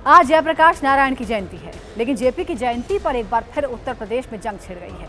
आज जयप्रकाश नारायण की जयंती है, लेकिन जेपी की जयंती पर एक बार फिर उत्तर प्रदेश में जंग छिड़ गई है।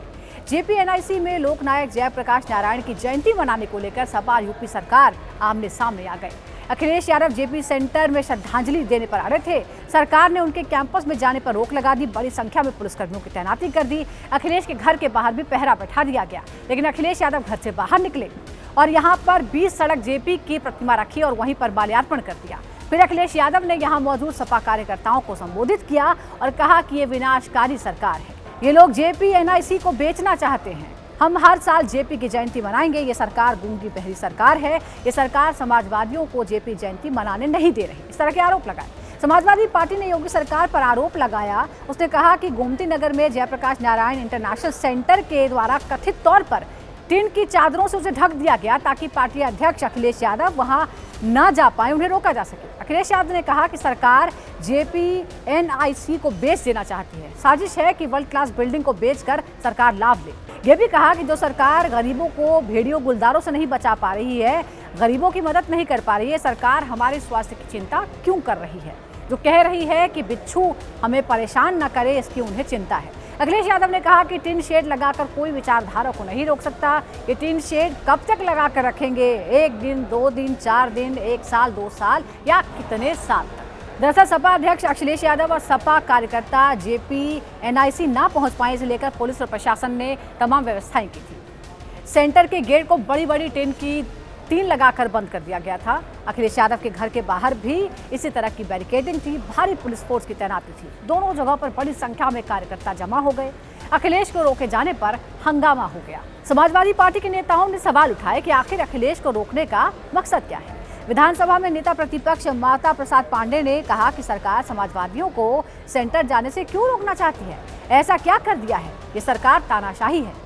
जेपी एनआईसी में लोकनायक जयप्रकाश नारायण की जयंती मनाने को लेकर सपा और यूपी सरकार आमने सामने आ गए। अखिलेश यादव जेपी सेंटर में श्रद्धांजलि देने पर अड़े थे। सरकार ने उनके कैंपस में जाने पर रोक लगा दी। बड़ी संख्या में पुलिसकर्मियों की तैनाती कर दी। अखिलेश के घर के बाहर भी पहरा बैठा दिया गया, लेकिन अखिलेश यादव घर से बाहर निकले और यहाँ पर 20 सड़क जेपी की प्रतिमा रखी और वहीं पर माल्यार्पण कर दिया। फिर अखिलेश यादव ने यहाँ मौजूद सपा कार्यकर्ताओं को संबोधित किया और कहा कि ये विनाशकारी सरकार है। ये लोग जेपी एनआईसी को बेचना चाहते हैं। हम हर साल जेपी की जयंती मनाएंगे। ये सरकार गूंगी बहरी सरकार है। ये सरकार समाजवादियों को जेपी जयंती मनाने नहीं दे रही, इस तरह के आरोप लगाए। समाजवादी पार्टी ने योगी सरकार पर आरोप लगाया। उसने कहा कि गोमती नगर में जयप्रकाश नारायण इंटरनेशनल सेंटर के द्वारा कथित तौर पर टिन की चादरों से उसे ढक दिया गया ताकि पार्टी अध्यक्ष अखिलेश यादव वहां न जा पाए, उन्हें रोका जा सके। अखिलेश यादव ने कहा कि सरकार जेपी एनआईसी को बेच देना चाहती है। साजिश है कि वर्ल्ड क्लास बिल्डिंग को बेचकर सरकार लाभ ले। यह भी कहा कि जो सरकार गरीबों को भेड़ियों गुलदारों से नहीं बचा पा रही है, गरीबों की मदद नहीं कर पा रही है, सरकार हमारे स्वास्थ्य की चिंता क्यों कर रही है। जो कह रही है कि बिच्छू हमें परेशान न करे, इसकी उन्हें चिंता है। अखिलेश यादव ने कहा कि टिन शेड लगाकर कोई विचारधारा को नहीं रोक सकता। ये टिन शेड कब तक लगाकर रखेंगे? 1 दिन, 2 दिन, 4 दिन, 1 साल, 2 साल या कितने साल तक? दरअसल सपा अध्यक्ष अखिलेश यादव और सपा कार्यकर्ता जेपी एनआईसी ना पहुंच पाए, इसे लेकर पुलिस और प्रशासन ने तमाम व्यवस्थाएं की थी। सेंटर के गेट को बड़ी बड़ी टिन की टीन लगाकर बंद कर दिया गया था। अखिलेश यादव के घर के बाहर भी इसी तरह की बैरिकेडिंग थी। भारी पुलिस फोर्स की तैनाती थी। दोनों जगहों पर बड़ी संख्या में कार्यकर्ता जमा हो गए। अखिलेश को रोके जाने पर हंगामा हो गया। समाजवादी पार्टी के नेताओं ने सवाल उठाए कि आखिर अखिलेश को रोकने का मकसद क्या है। विधानसभा में नेता प्रतिपक्ष माता प्रसाद पांडे ने कहा कि सरकार समाजवादियों को सेंटर जाने से क्यों रोकना चाहती है? ऐसा क्या कर दिया है? ये सरकार तानाशाही है।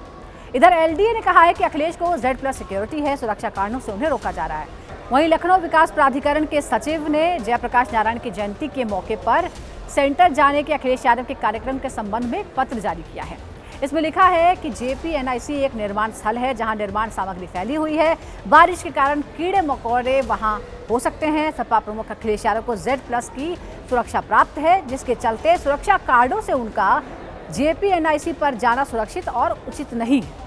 इधर एलडीए ने कहा है कि अखिलेश को Z+ सिक्योरिटी है, सुरक्षा कारणों से उन्हें रोका जा रहा है। वहीं लखनऊ विकास प्राधिकरण के सचिव ने जयप्रकाश नारायण की जयंती के मौके पर सेंटर जाने के अखिलेश यादव के कार्यक्रम के संबंध में एक पत्र जारी किया है। इसमें लिखा है कि जेपी एनआईसी एक निर्माण स्थल है जहां निर्माण सामग्री फैली हुई है। बारिश के कारण कीड़े मकोड़े वहां हो सकते हैं। सपा प्रमुख अखिलेश यादव को Z+ की सुरक्षा प्राप्त है, जिसके चलते सुरक्षा कार्डों से उनका जेपी एनआईसी पर जाना सुरक्षित और उचित नहीं है।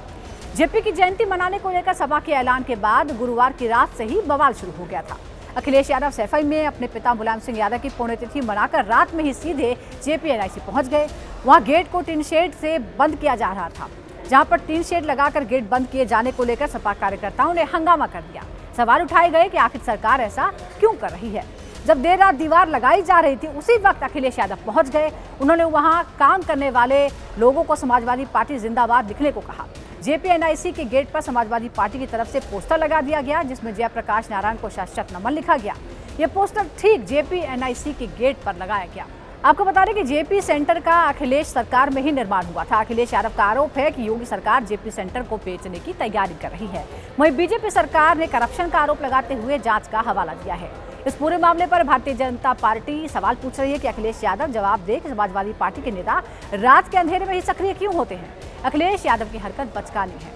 जेपी की जयंती मनाने को लेकर सपा के ऐलान के बाद गुरुवार की रात से ही बवाल शुरू हो गया था। अखिलेश यादव सैफई में अपने पिता मुलायम सिंह यादव की पुण्यतिथि मनाकर रात में ही सीधे जेपी एनआईसी पहुंच गए। वहां गेट को टिन शेड से बंद किया जा रहा था। जहां पर टिन शेड लगाकर गेट बंद किए जाने को लेकर सपा कार्यकर्ताओं ने हंगामा कर दिया। सवाल उठाए गए कि आखिर सरकार ऐसा क्यों कर रही है। जब देर रात दीवार लगाई जा रही थी, उसी वक्त अखिलेश यादव पहुंच गए। उन्होंने वहां काम करने वाले लोगों को समाजवादी पार्टी जिंदाबाद लिखने को कहा। जेपी एनआईसी के गेट पर समाजवादी पार्टी की तरफ से पोस्टर लगा दिया गया, जिसमें जयप्रकाश नारायण को शाश्वत नमन लिखा गया। यह पोस्टर ठीक जेपी एनआईसी के गेट पर लगाया गया। आपको बता दें कि जेपी सेंटर का अखिलेश सरकार में ही निर्माण हुआ था। अखिलेश यादव का आरोप है कि योगी सरकार जेपी सेंटर को बेचने की तैयारी कर रही है। वहीं बीजेपी सरकार ने करप्शन का आरोप लगाते हुए जांच का हवाला दिया है। इस पूरे मामले पर भारतीय जनता पार्टी सवाल पूछ रही है कि अखिलेश यादव जवाब दे कि समाजवादी पार्टी के नेता रात के अंधेरे में ही सक्रिय क्यों होते हैं। अखिलेश यादव की हरकत बचकानी है।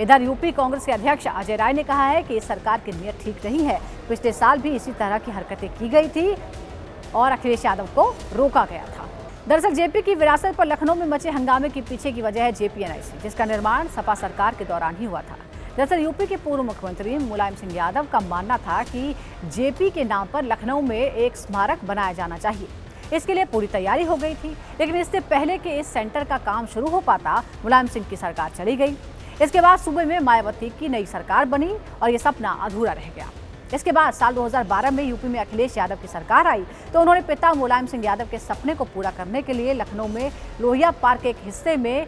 इधर यूपी कांग्रेस के अध्यक्ष अजय राय ने कहा है कि इस सरकार की नीयत ठीक नहीं है। पिछले साल भी इसी तरह की हरकतें की गई थी और अखिलेश यादव को रोका गया था। दरअसल जेपी की विरासत पर लखनऊ में मचे हंगामे के पीछे की वजह है जेपी एनआईसी, जिसका निर्माण सपा सरकार के दौरान ही हुआ था। दरअसल यूपी के पूर्व मुख्यमंत्री मुलायम सिंह यादव का मानना था कि जेपी के नाम पर लखनऊ में एक स्मारक बनाया जाना चाहिए। इसके लिए पूरी तैयारी हो गई थी, लेकिन इससे पहले कि इस सेंटर का काम शुरू हो पाता, मुलायम सिंह की सरकार चली गई। इसके बाद सूबे में मायावती की नई सरकार बनी और ये सपना अधूरा रह गया। इसके बाद साल 2012 में यूपी में अखिलेश यादव की सरकार आई तो उन्होंने पिता मुलायम सिंह यादव के सपने को पूरा करने के लिए लखनऊ में लोहिया पार्क के एक हिस्से में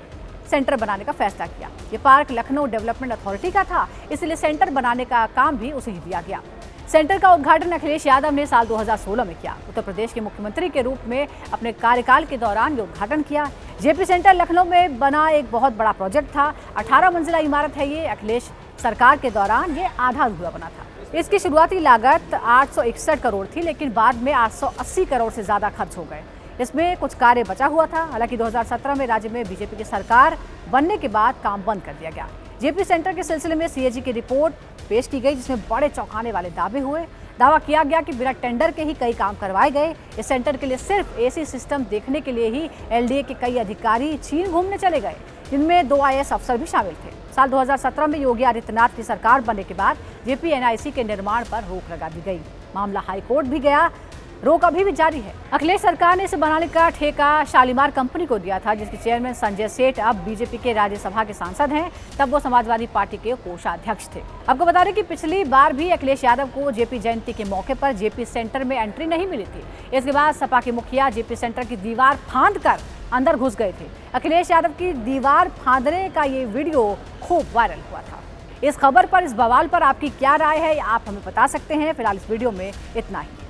सेंटर बनाने का फैसला किया। ये पार्क लखनऊ डेवलपमेंट अथॉरिटी का था, इसलिए सेंटर बनाने का काम भी उसे ही दिया गया। सेंटर का उद्घाटन अखिलेश यादव ने साल 2016 में किया। उत्तर प्रदेश के मुख्यमंत्री के रूप में अपने कार्यकाल के दौरान ये उद्घाटन किया। जेपी सेंटर लखनऊ में बना एक बहुत बड़ा प्रोजेक्ट था। 18 मंजिला इमारत है ये। अखिलेश सरकार के दौरान ये आधा अधूरा बना था। इसकी शुरुआती लागत 861 करोड़ थी, लेकिन बाद में 880 करोड़ से ज्यादा खर्च हो गए। इसमें कुछ कार्य बचा हुआ था। हालांकि 2017 में राज्य में बीजेपी की सरकार बनने के बाद काम बंद कर दिया गया। जेपी सेंटर के सिलसिले में सीएजी की रिपोर्ट पेश की गई, जिसमें बड़े चौंकाने वाले दावे हुए। दावा किया गया कि बिना टेंडर के ही कई काम करवाए गए। इस सेंटर के लिए सिर्फ एसी सिस्टम देखने के लिए ही एलडीए के कई अधिकारी चीन घूमने चले गए, जिनमें 2 आईएएस अफसर भी शामिल थे। साल 2017 में योगी आदित्यनाथ की सरकार बनने के बाद जेपी एनआईसी के निर्माण पर रोक लगा दी गई। मामला हाईकोर्ट भी गया, रोक अभी भी जारी है। अखिलेश सरकार ने इसे बनाने का ठेका शालीमार कंपनी को दिया था, जिसके चेयरमैन संजय सेठ अब बीजेपी के राज्यसभा के सांसद हैं। तब वो समाजवादी पार्टी के कोषाध्यक्ष थे। आपको बता दें कि पिछली बार भी अखिलेश यादव को जेपी जयंती के मौके पर जेपी सेंटर में एंट्री नहीं मिली थी। इसके बाद सपा के मुखिया जेपी सेंटर की दीवार फांद कर अंदर घुस गए थे। अखिलेश यादव की दीवार फांदने का ये वीडियो खूब वायरल हुआ था। इस खबर पर, इस बवाल पर आपकी क्या राय है, आप हमें बता सकते हैं। फिलहाल इस वीडियो में इतना ही।